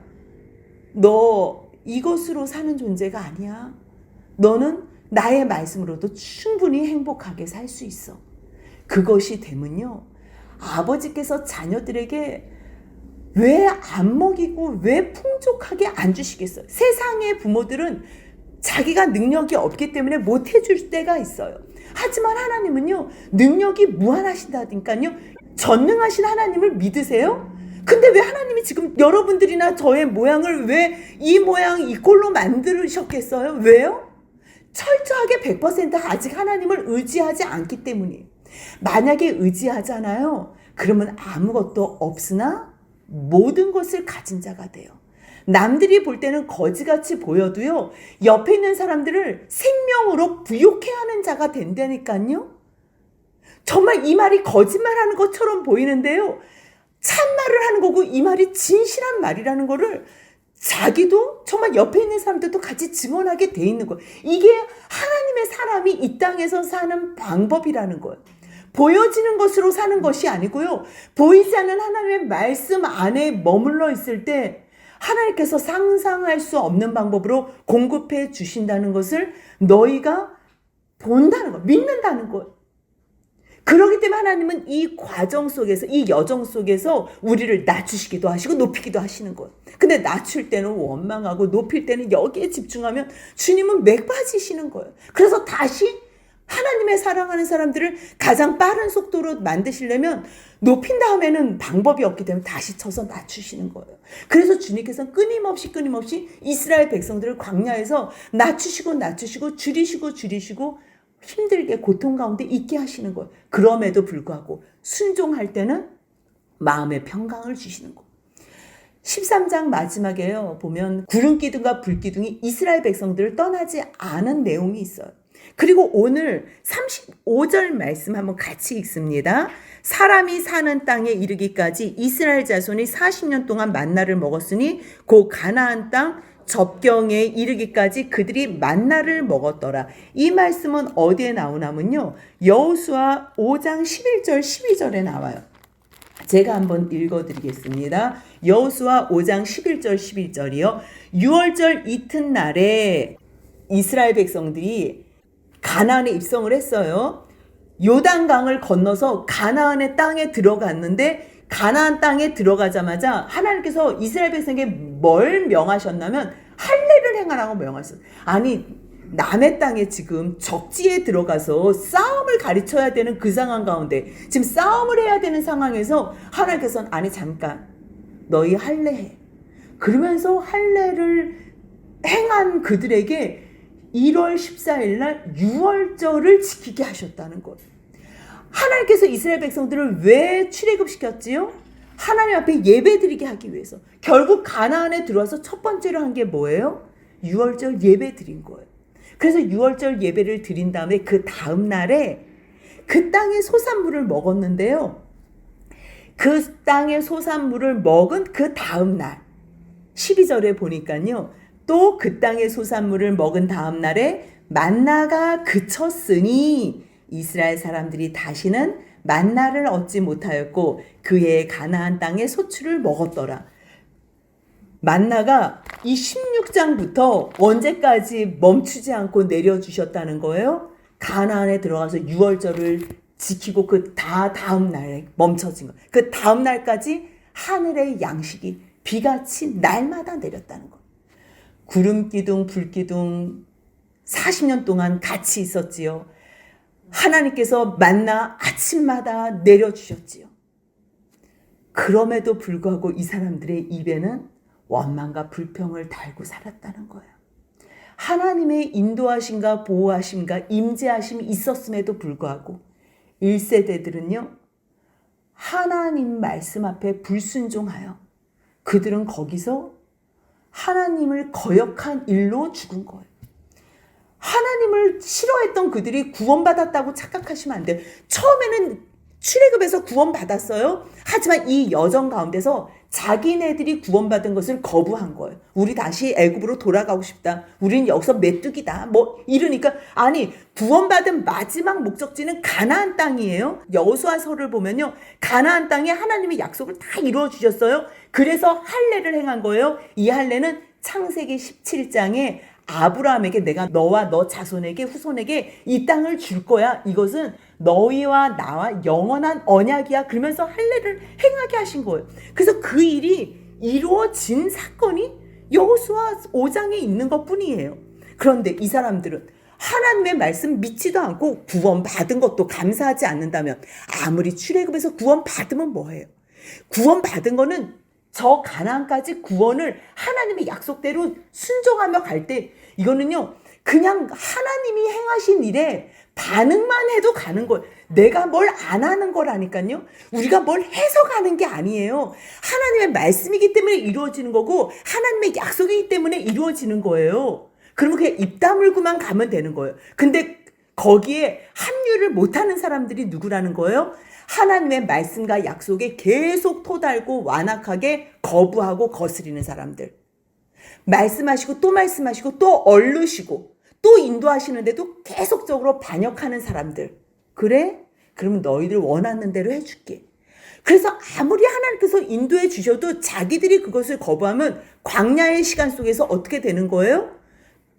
너 이것으로 사는 존재가 아니야. 너는 나의 말씀으로도 충분히 행복하게 살 수 있어. 그것이 되면요, 아버지께서 자녀들에게 왜 안 먹이고 왜 풍족하게 안 주시겠어요? 세상의 부모들은 자기가 능력이 없기 때문에 못 해줄 때가 있어요. 하지만 하나님은요, 능력이 무한하신다니까요. 전능하신 하나님을 믿으세요? 근데 왜 하나님이 지금 여러분들이나 저의 모양을 왜 이 모양 이 꼴로 만드셨겠어요? 왜요? 철저하게 100% 아직 하나님을 의지하지 않기 때문이에요. 만약에 의지하잖아요. 그러면 아무것도 없으나 모든 것을 가진 자가 돼요. 남들이 볼 때는 거지같이 보여도요, 옆에 있는 사람들을 생명으로 부욕해 하는 자가 된다니까요. 정말 이 말이 거짓말하는 것처럼 보이는데요, 참말을 하는 거고 이 말이 진실한 말이라는 거를 자기도 정말 옆에 있는 사람들도 같이 증언하게 돼 있는 거예요. 이게 하나님의 사람이 이 땅에서 사는 방법이라는 거예요. 보여지는 것으로 사는 것이 아니고요, 보이지 않는 하나님의 말씀 안에 머물러 있을 때 하나님께서 상상할 수 없는 방법으로 공급해 주신다는 것을 너희가 본다는 거, 믿는다는 것. 그렇기 때문에 하나님은 이 과정 속에서, 이 여정 속에서 우리를 낮추시기도 하시고 높이기도 하시는 거예요. 근데 낮출 때는 원망하고 높일 때는 여기에 집중하면 주님은 맥 빠지시는 거예요. 그래서 다시 하나님의 사랑하는 사람들을 가장 빠른 속도로 만드시려면 높인 다음에는 방법이 없기 때문에 다시 쳐서 낮추시는 거예요. 그래서 주님께서는 끊임없이 이스라엘 백성들을 광야에서 낮추시고 줄이시고 힘들게 고통 가운데 있게 하시는 거예요. 그럼에도 불구하고 순종할 때는 마음의 평강을 주시는 거예요. 13장 마지막에요, 보면 구름 기둥과 불 기둥이 이스라엘 백성들을 떠나지 않은 내용이 있어요. 그리고 오늘 35절 말씀 한번 같이 읽습니다. 사람이 사는 땅에 이르기까지 이스라엘 자손이 40년 동안 만나를 먹었으니 곧 가나안 땅 접경에 이르기까지 그들이 만나를 먹었더라. 이 말씀은 어디에 나오냐면요, 여호수아 5장 11절 12절에 나와요. 제가 한번 읽어드리겠습니다. 여호수아 5장 11절 12절이요. 6월절 이튿날에 이스라엘 백성들이 가나안에 입성을 했어요. 요단강을 건너서 가나안의 땅에 들어갔는데, 가나안 땅에 들어가자마자 하나님께서 이스라엘 백성에게 뭘 명하셨냐면 할례를 행하라고 명하셨어요. 아니, 남의 땅에 지금 적지에 들어가서 싸움을 가르쳐야 되는 그 상황 가운데 지금 싸움을 해야 되는 상황에서 하나님께서는 아니 잠깐 너희 할례해. 그러면서 할례를 행한 그들에게 1월 14일 날 6월절을 지키게 하셨다는 것. 하나님께서 이스라엘 백성들을 왜 출애굽시켰지요? 하나님 앞에 예배드리게 하기 위해서. 결국 가나안에 들어와서 첫 번째로 한 게 뭐예요? 6월절 예배 드린 거예요. 그래서 6월절 예배를 드린 다음에 그 다음 날에 그 땅의 소산물을 먹었는데요, 그 땅의 소산물을 먹은 그 다음 날 12절에 보니까요, 또 그 땅의 소산물을 먹은 다음 날에 만나가 그쳤으니 이스라엘 사람들이 다시는 만나를 얻지 못하였고 그의 가나안 땅의 소출을 먹었더라. 만나가 이 16장부터 언제까지 멈추지 않고 내려주셨다는 거예요? 가나안에 들어가서 6월절을 지키고 그 다음 날에 멈춰진 거예요. 그 다음 날까지 하늘의 양식이 비같이 날마다 내렸다는 거예요. 구름 기둥, 불 기둥 40년 동안 같이 있었지요. 하나님께서 만나 아침마다 내려주셨지요. 그럼에도 불구하고 이 사람들의 입에는 원망과 불평을 달고 살았다는 거예요. 하나님의 인도하심과 보호하심과 임재하심이 있었음에도 불구하고 1세대들은요, 하나님 말씀 앞에 불순종하여 그들은 거기서 하나님을 거역한 일로 죽은 거예요. 하나님을 싫어했던 그들이 구원받았다고 착각하시면 안 돼요. 처음에는 출애굽에서 구원받았어요. 하지만 이 여정 가운데서 자기네들이 구원받은 것을 거부한 거예요. 우리 다시 애굽으로 돌아가고 싶다. 우리는 여기서 메뚜기다. 뭐 이러니까 아니, 구원받은 마지막 목적지는 가나안 땅이에요. 여호수아서를 보면요, 가나안 땅에 하나님의 약속을 다 이루어 주셨어요. 그래서 할례를 행한 거예요. 이 할례는 창세기 17장에 아브라함에게 내가 너와 너 자손에게 후손에게 이 땅을 줄 거야. 이것은 너희와 나와 영원한 언약이야. 그러면서 할례를 행하게 하신 거예요. 그래서 그 일이 이루어진 사건이 여호수아 5장에 있는 것뿐이에요. 그런데 이 사람들은 하나님의 말씀 믿지도 않고 구원받은 것도 감사하지 않는다면 아무리 출애굽에서 구원받으면 뭐예요? 구원받은 거는 저 가나안까지 구원을 하나님의 약속대로 순종하며 갈 때 이거는요 그냥 하나님이 행하신 일에 반응만 해도 가는 거예요. 내가 뭘 안 하는 거라니까요. 우리가 뭘 해서 가는 게 아니에요. 하나님의 말씀이기 때문에 이루어지는 거고 하나님의 약속이기 때문에 이루어지는 거예요. 그러면 그냥 입 다물고만 가면 되는 거예요. 근데 거기에 합류를 못하는 사람들이 누구라는 거예요? 하나님의 말씀과 약속에 계속 토달고 완악하게 거부하고 거스리는 사람들. 말씀하시고 또 말씀하시고 또 얼르시고 또 인도하시는데도 계속적으로 반역하는 사람들. 그래? 그러면 너희들 원하는 대로 해줄게. 그래서 아무리 하나님께서 인도해 주셔도 자기들이 그것을 거부하면 광야의 시간 속에서 어떻게 되는 거예요?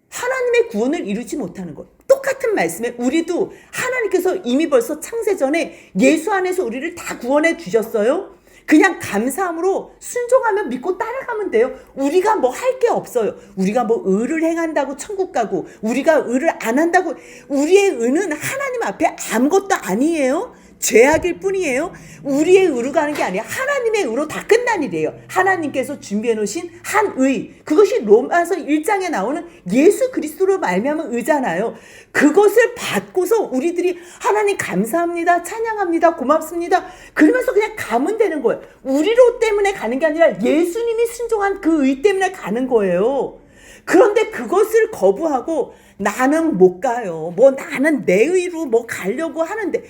하나님의 구원을 이루지 못하는 거예요. 똑같은 말씀에 우리도 하나님께서 이미 벌써 창세 전에 예수 안에서 우리를 다 구원해 주셨어요. 그냥 감사함으로 순종하며 믿고 따라가면 돼요. 우리가 뭐 할 게 없어요. 우리가 뭐 의를 행한다고 천국 가고 우리가 의를 안 한다고 우리의 의는 하나님 앞에 아무것도 아니에요. 죄악일 뿐이에요. 우리의 의로 가는 게 아니라 하나님의 의로 다 끝난 일이에요. 하나님께서 준비해 놓으신 한 의. 그것이 로마서 1장에 나오는 예수 그리스도로 말미암은 의잖아요. 그것을 받고서 우리들이 하나님 감사합니다. 찬양합니다. 고맙습니다. 그러면서 그냥 가면 되는 거예요. 우리로 때문에 가는 게 아니라 예수님이 순종한 그 의 때문에 가는 거예요. 그런데 그것을 거부하고 나는 못 가요. 뭐 나는 내 의로 뭐 가려고 하는데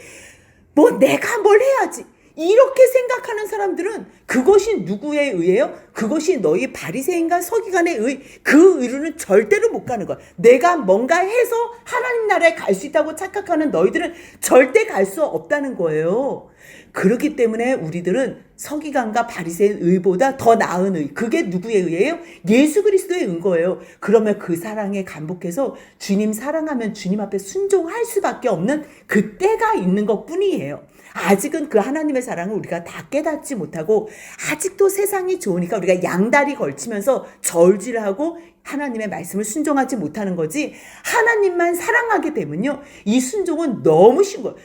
뭐 내가 뭘 해야지 이렇게 생각하는 사람들은 그것이 누구의 의예요? 그것이 너희 바리새인과 서기관의 의. 그 의로는 절대로 못 가는 거야. 내가 뭔가 해서 하나님 나라에 갈 수 있다고 착각하는 너희들은 절대 갈 수 없다는 거예요. 그렇기 때문에 우리들은 서기관과 바리새인 의보다 더 나은 의. 그게 누구의 의예요? 예수 그리스도의 의인 거예요. 그러면 그 사랑에 감복해서 주님 사랑하면 주님 앞에 순종할 수밖에 없는 그 때가 있는 것뿐이에요. 아직은 그 하나님의 사랑을 우리가 다 깨닫지 못하고 아직도 세상이 좋으니까 우리가 양다리 걸치면서 저울질하고 하나님의 말씀을 순종하지 못하는 거지. 하나님만 사랑하게 되면요 이 순종은 너무 쉬운 거예요.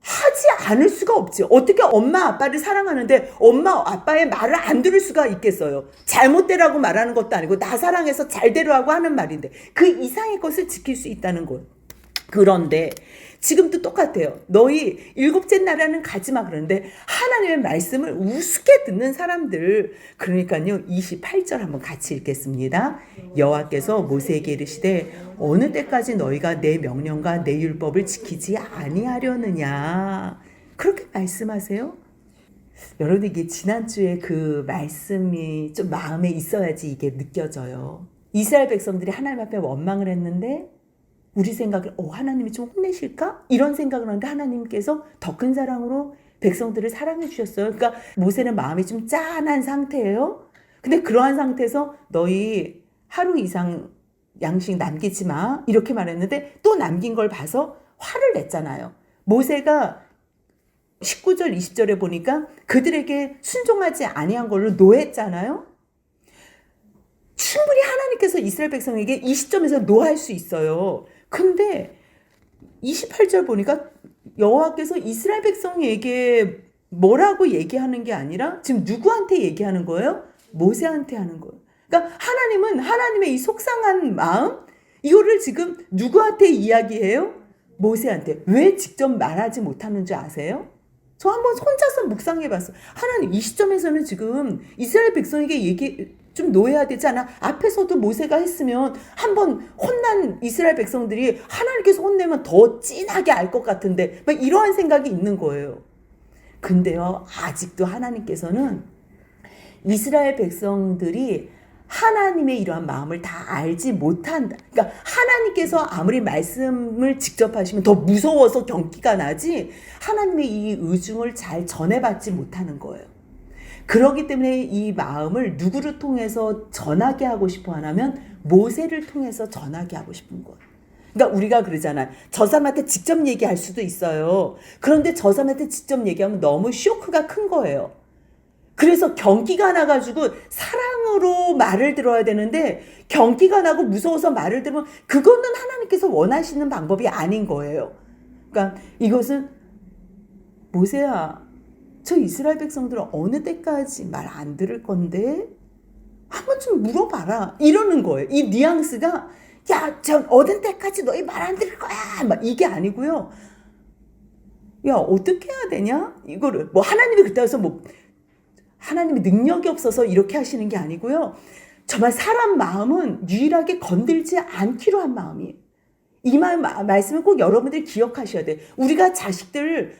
하지 않을 수가 없지. 어떻게 엄마 아빠를 사랑하는데 엄마 아빠의 말을 안 들을 수가 있겠어요. 잘못되라고 말하는 것도 아니고 나 사랑해서 잘되려 하고 하는 말인데 그 이상의 것을 지킬 수 있다는 거예요. 그런데 지금도 똑같아요. 너희 일곱째 나라는 가지마 그러는데 하나님의 말씀을 우습게 듣는 사람들. 그러니까요 28절 한번 같이 읽겠습니다. 여호와께서 모세에게 이르시되 어느 때까지 너희가 내 명령과 내 율법을 지키지 아니하려느냐. 그렇게 말씀하세요. 여러분 이게 지난주에 그 말씀이 좀 마음에 있어야지 이게 느껴져요. 이스라엘 백성들이 하나님 앞에 원망을 했는데 우리 생각에 하나님이 좀 혼내실까? 이런 생각을 하는데 하나님께서 더 큰 사랑으로 백성들을 사랑해 주셨어요. 그러니까 모세는 마음이 좀 짠한 상태예요. 근데 그러한 상태에서 너희 하루 이상 양식 남기지 마 이렇게 말했는데 또 남긴 걸 봐서 화를 냈잖아요. 모세가 19절 20절에 보니까 그들에게 순종하지 아니한 걸로 노했잖아요. 충분히 하나님께서 이스라엘 백성에게 이 시점에서 노할 수 있어요. 근데 28절 보니까 여호와께서 이스라엘 백성에게 뭐라고 얘기하는 게 아니라 지금 누구한테 얘기하는 거예요? 모세한테 하는 거예요. 그러니까 하나님은 하나님의 이 속상한 마음 이거를 지금 누구한테 이야기해요? 모세한테. 왜 직접 말하지 못하는 줄 아세요? 저 한번 혼자서 묵상해봤어요. 하나님 이 시점에서는 지금 이스라엘 백성에게 좀 놓여야 되지 않아? 앞에서도 모세가 했으면 한번 혼난 이스라엘 백성들이 하나님께서 혼내면 더 진하게 알 것 같은데 막 이러한 생각이 있는 거예요. 근데요 아직도 하나님께서는 이스라엘 백성들이 하나님의 이러한 마음을 다 알지 못한다. 그러니까 하나님께서 아무리 말씀을 직접 하시면 더 무서워서 경기가 나지 하나님의 이 의중을 잘 전해받지 못하는 거예요. 그렇기 때문에 이 마음을 누구를 통해서 전하게 하고 싶어 하냐면 모세를 통해서 전하게 하고 싶은 거예요. 그러니까 우리가 그러잖아요. 저 사람한테 직접 얘기할 수도 있어요. 그런데 저 사람한테 직접 얘기하면 너무 쇼크가 큰 거예요. 그래서 경기가 나가지고 사랑으로 말을 들어야 되는데 경기가 나고 무서워서 말을 들으면 그거는 하나님께서 원하시는 방법이 아닌 거예요. 그러니까 이것은 모세야, 저 이스라엘 백성들은 어느 때까지 말 안 들을 건데 한번 좀 물어봐라 이러는 거예요. 이 뉘앙스가 야, 저 어느 때까지 너희 말 안 들을 거야 막 이게 아니고요. 야, 어떻게 해야 되냐? 이거를 뭐 하나님이 그때 와서 뭐 하나님의 능력이 없어서 이렇게 하시는 게 아니고요. 정말 사람 마음은 유일하게 건들지 않기로 한 마음이에요. 이 말씀을 꼭 여러분들이 기억하셔야 돼요. 우리가 자식들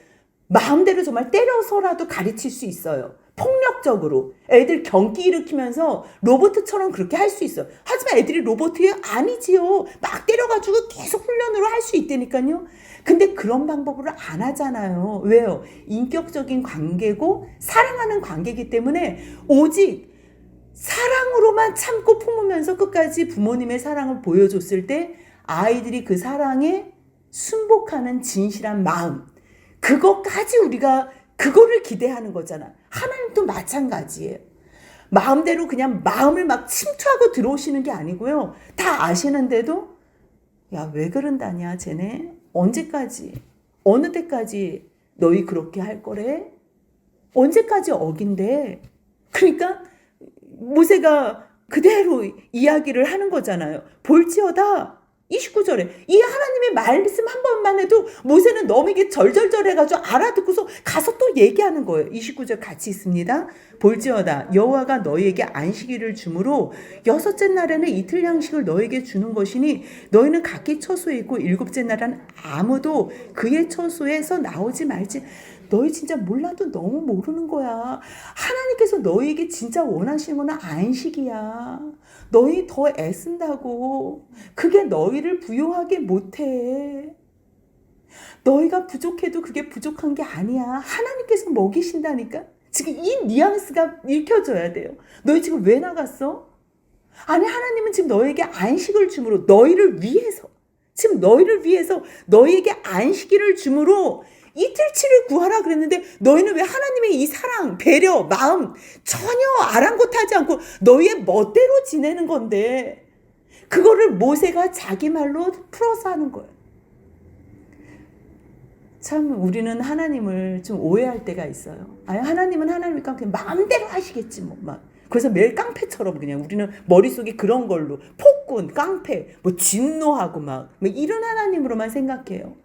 마음대로 정말 때려서라도 가르칠 수 있어요. 폭력적으로. 애들 경기 일으키면서 로봇처럼 그렇게 할 수 있어요. 하지만 애들이 로봇이 아니지요. 막 때려가지고 계속 훈련으로 할 수 있다니까요. 근데 그런 방법으로 안 하잖아요. 왜요? 인격적인 관계고 사랑하는 관계이기 때문에 오직 사랑으로만 참고 품으면서 끝까지 부모님의 사랑을 보여줬을 때 아이들이 그 사랑에 순복하는 진실한 마음, 그것까지 우리가 그거를 기대하는 거잖아. 하나님도 마찬가지예요. 마음대로 그냥 마음을 막 침투하고 들어오시는 게 아니고요. 다 아시는데도 야, 왜 그런다냐 쟤네? 언제까지? 어느 때까지 너희 그렇게 할 거래? 언제까지 어긴대? 그러니까 모세가 그대로 이야기를 하는 거잖아요. 볼지어다 29절에 이 하나님의 말씀 한 번만 해도 모세는 너에게 절절절해가지고 알아듣고서 가서 또 얘기하는 거예요. 29절 같이 있습니다. 볼지어다 여호와가 너희에게 안식일을 주므로 여섯째 날에는 이틀 양식을 너에게 주는 것이니 너희는 각기 처소에 있고 일곱째 날은 아무도 그의 처소에서 나오지 말지. 너희 진짜 몰라도 너무 모르는 거야. 하나님께서 너희에게 진짜 원하시는 건 안식이야. 너희 더 애쓴다고. 그게 너희를 부요하게 못해. 너희가 부족해도 그게 부족한 게 아니야. 하나님께서 먹이신다니까. 지금 이 뉘앙스가 읽혀져야 돼요. 너희 지금 왜 나갔어? 아니, 하나님은 지금 너희에게 안식을 주므로 너희를 위해서, 지금 너희를 위해서 너희에게 안식일을 주므로 이틀치를 구하라 그랬는데 너희는 왜 하나님의 이 사랑, 배려, 마음 전혀 아랑곳하지 않고 너희의 멋대로 지내는 건데 그거를 모세가 자기 말로 풀어서 하는 거예요. 참 우리는 하나님을 좀 오해할 때가 있어요. 아니, 하나님은 하나님이니까 그냥 마음대로 하시겠지 뭐 막. 그래서 매일 깡패처럼 그냥 우리는 머릿속에 그런 걸로 폭군, 깡패, 뭐 진노하고 막 이런 하나님으로만 생각해요.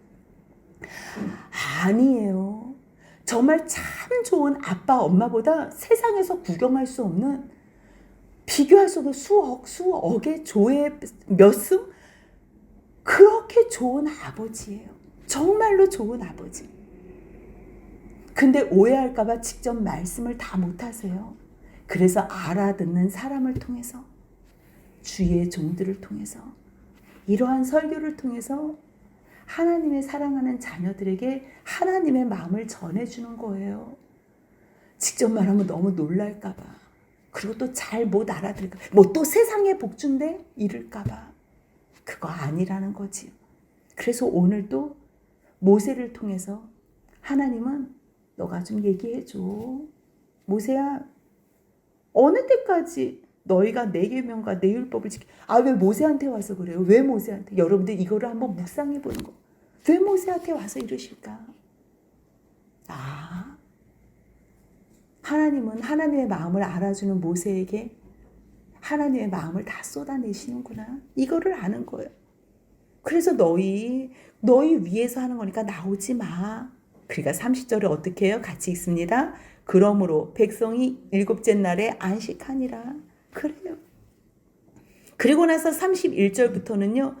아니에요. 정말 참 좋은 아빠, 엄마보다 세상에서 구경할 수 없는, 비교할 수 없는 수억의 조의 몇 수? 그렇게 좋은 아버지예요. 정말로 좋은 아버지. 근데 오해할까봐 직접 말씀을 다 못하세요. 그래서 알아듣는 사람을 통해서, 주의 종들을 통해서, 이러한 설교를 통해서 하나님의 사랑하는 자녀들에게 하나님의 마음을 전해주는 거예요. 직접 말하면 너무 놀랄까봐, 그리고 또 잘 못 알아들을까, 뭐 또 세상의 복준데 이럴까봐. 그거 아니라는 거지요. 그래서 오늘도 모세를 통해서 하나님은 너가 좀 얘기해줘. 모세야, 어느 때까지 너희가 내 계명과 내 율법을 지켜? 아, 왜 모세한테 와서 그래요? 왜 모세한테? 여러분들 이거를 한번 묵상해 보는 거. 왜 모세한테 와서 이러실까? 아, 하나님은 하나님의 마음을 알아주는 모세에게 하나님의 마음을 다 쏟아내시는구나. 이거를 아는 거예요. 그래서 너희 위해서 하는 거니까 나오지 마. 그러니까 30절에 어떻게 해요? 같이 읽습니다. 그러므로 백성이 일곱째 날에 안식하니라. 그래요. 그리고 나서 31절부터는요.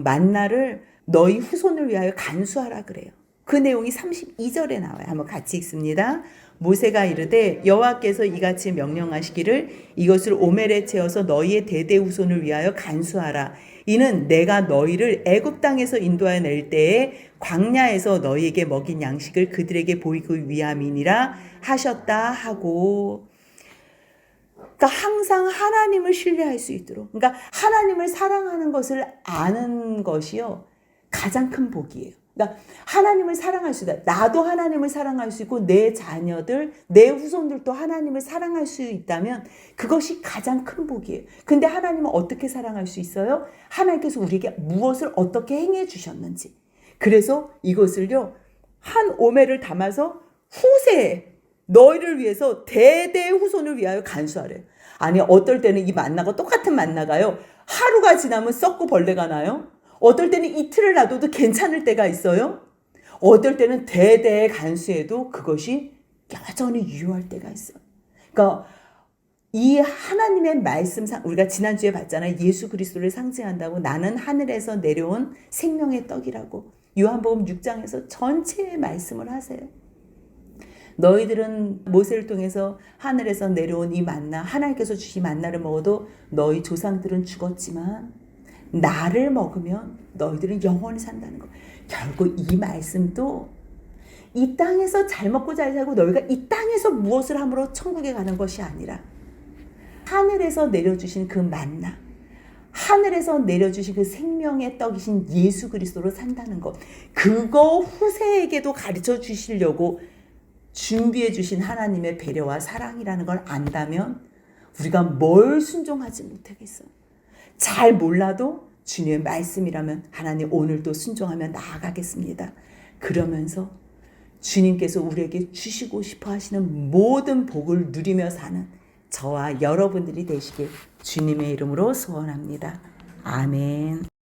만나를 너희 후손을 위하여 간수하라 그래요. 그 내용이 32절에 나와요. 한번 같이 읽습니다. 모세가 이르되 여호와께서 이같이 명령하시기를 이것을 오멜에 채워서 너희의 대대 후손을 위하여 간수하라. 이는 내가 너희를 애굽 땅에서 인도하여 낼 때에 광야에서 너희에게 먹인 양식을 그들에게 보이기 위함이니라 하셨다 하고, 그러니까 항상 하나님을 신뢰할 수 있도록, 그러니까 하나님을 사랑하는 것을 아는 것이요 가장 큰 복이에요. 그러니까 하나님을 사랑할 수 있다. 나도 하나님을 사랑할 수 있고 내 자녀들, 내 후손들도 하나님을 사랑할 수 있다면 그것이 가장 큰 복이에요. 근데 하나님은 어떻게 사랑할 수 있어요? 하나님께서 우리에게 무엇을 어떻게 행해 주셨는지. 그래서 이것을요 한 오매를 담아서 후세에 너희를 위해서 대대 후손을 위하여 간수하래요. 아니 어떨 때는 이 만나가 똑같은 만나가요 하루가 지나면 썩고 벌레가 나요. 어떨 때는 이틀을 놔둬도 괜찮을 때가 있어요. 어떨 때는 대대 간수해도 그것이 여전히 유효할 때가 있어요. 그러니까 이 하나님의 말씀, 우리가 지난주에 봤잖아요. 예수 그리스도를 상징한다고 나는 하늘에서 내려온 생명의 떡이라고 요한복음 6장에서 전체의 말씀을 하세요. 너희들은 모세를 통해서 하늘에서 내려온 이 만나, 하나님께서 주신 만나를 먹어도 너희 조상들은 죽었지만 나를 먹으면 너희들은 영원히 산다는 거. 결국 이 말씀도 이 땅에서 잘 먹고 잘 살고 너희가 이 땅에서 무엇을 함으로 천국에 가는 것이 아니라 하늘에서 내려주신 그 만나, 하늘에서 내려주신 그 생명의 떡이신 예수 그리스도로 산다는 것. 그거 후세에게도 가르쳐 주시려고 준비해 주신 하나님의 배려와 사랑이라는 걸 안다면 우리가 뭘 순종하지 못하겠어요. 잘 몰라도 주님의 말씀이라면 하나님 오늘도 순종하며 나아가겠습니다. 그러면서 주님께서 우리에게 주시고 싶어 하시는 모든 복을 누리며 사는 저와 여러분들이 되시길 주님의 이름으로 소원합니다. 아멘.